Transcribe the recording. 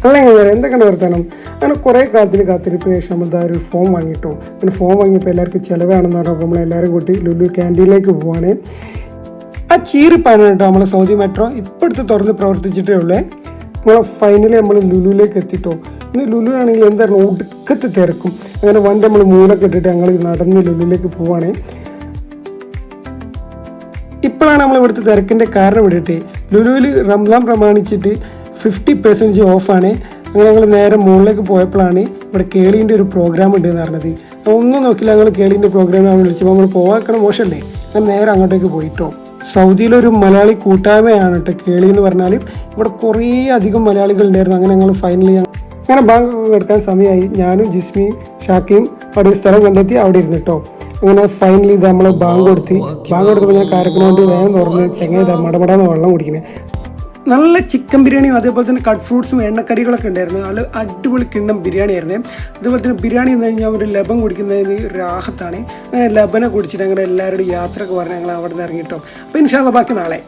അല്ലെങ്കിൽ എന്തൊക്കെയാണ് വർത്തമാനം. അങ്ങനെ കുറേ കാലത്തിന് കാത്തിരിപ്പിന് ശേഷം നമ്മൾ ഒരു ഫോം വാങ്ങിയിട്ടോ. അങ്ങനെ ഫോം വാങ്ങിയപ്പോൾ എല്ലാവർക്കും ചിലവാണെന്ന് പറഞ്ഞപ്പോൾ നമ്മളെല്ലാവരും കൂട്ടി ലുലു ക്യാൻറ്റീനിലേക്ക് പോവുകയാണ്. ആ ചീറിപ്പാനാണ് കേട്ടോ നമ്മളെ സൗദി മെട്രോ ഇപ്പോഴത്തെ തുറന്ന് പ്രവർത്തിച്ചിട്ടേ ഉള്ളേ. നമ്മളെ ഫൈനലി നമ്മൾ ലുലുവിലേക്ക് എത്തിട്ടോ. ഇന്ന് ലുലു ആണെങ്കിൽ എന്തായിരുന്നു ഒടുക്കത്ത് തിരക്കും. അങ്ങനെ വണ്ടി നമ്മൾ മൂലൊക്കെ ഇട്ടിട്ട് ഞങ്ങൾ നടന്ന് ലുലുവിലേക്ക് പോവുകയാണ്. ഇപ്പോഴാണ് നമ്മൾ ഇവിടുത്തെ തിരക്കിൻ്റെ കാരണം ഇട്ടിട്ട് ലുലുവിൽ റംസാൻ പ്രമാണിച്ചിട്ട് 50% ഓഫാണ്. അങ്ങനെ ഞങ്ങൾ നേരെ മുകളിലേക്ക് പോയപ്പോഴാണ് ഇവിടെ കേളീൻ്റെ ഒരു പ്രോഗ്രാം ഉണ്ട് എന്ന് പറഞ്ഞത്. ഒന്നും നോക്കില്ല, ഞങ്ങൾ കേളീൻ്റെ പ്രോഗ്രാം വിളിച്ചപ്പോൾ നമ്മൾ പോവാക്കണം മോശമല്ലേ. അങ്ങനെ നേരെ അങ്ങോട്ടേക്ക് പോയിട്ടോ. സൗദിയിലൊരു മലയാളി കൂട്ടായ്മയാണ് കേട്ടോ കേളി എന്ന് പറഞ്ഞാൽ. ഇവിടെ കുറേ അധികം മലയാളികൾ ഉണ്ടായിരുന്നു. അങ്ങനെ ഞങ്ങൾ ഫൈനലി അങ്ങനെ ബാങ്ക് എടുക്കാൻ സമയമായി. ഞാനും ജിസ്മിയും ഷാക്കിയും അവിടെ ഒരു സ്ഥലം കണ്ടെത്തി അവിടെ ഇരുന്നു കേട്ടോ. അങ്ങനെ ഫൈനലി ഇത് നമ്മൾ ബാങ്ക് കൊടുത്തപ്പോൾ ഞാൻ കാരക്കണോണ്ട് വേഗം തുറന്ന് ചെങ്ങ മടമടാന്ന് വെള്ളം കുടിക്കുന്നത്. നല്ല ചിക്കൻ ബിരിയാണിയും അതേപോലെ തന്നെ കട്ട് ഫ്രൂട്ട്സും എണ്ണക്കടികളൊക്കെ ഉണ്ടായിരുന്നു. നല്ല അടിപൊളി കിണ്ണം ബിരിയാണി ആയിരുന്നേ. അതുപോലെ തന്നെ ബിരിയാണി എന്ന് കഴിഞ്ഞാൽ ഒരു ലബൻ കുടിക്കുന്നതിന് രാഹത്താണ്. അങ്ങനെ ലബനെ കുടിച്ചിട്ട് ഞങ്ങളുടെ എല്ലാവരുടെയും യാത്രയൊക്കെ പറഞ്ഞ് ഞങ്ങൾ അവിടെ നിന്ന് ഇറങ്ങിയിട്ടോ. അപ്പോൾ ഇൻഷാ അല്ലാഹ് ബാക്കി നാളെ.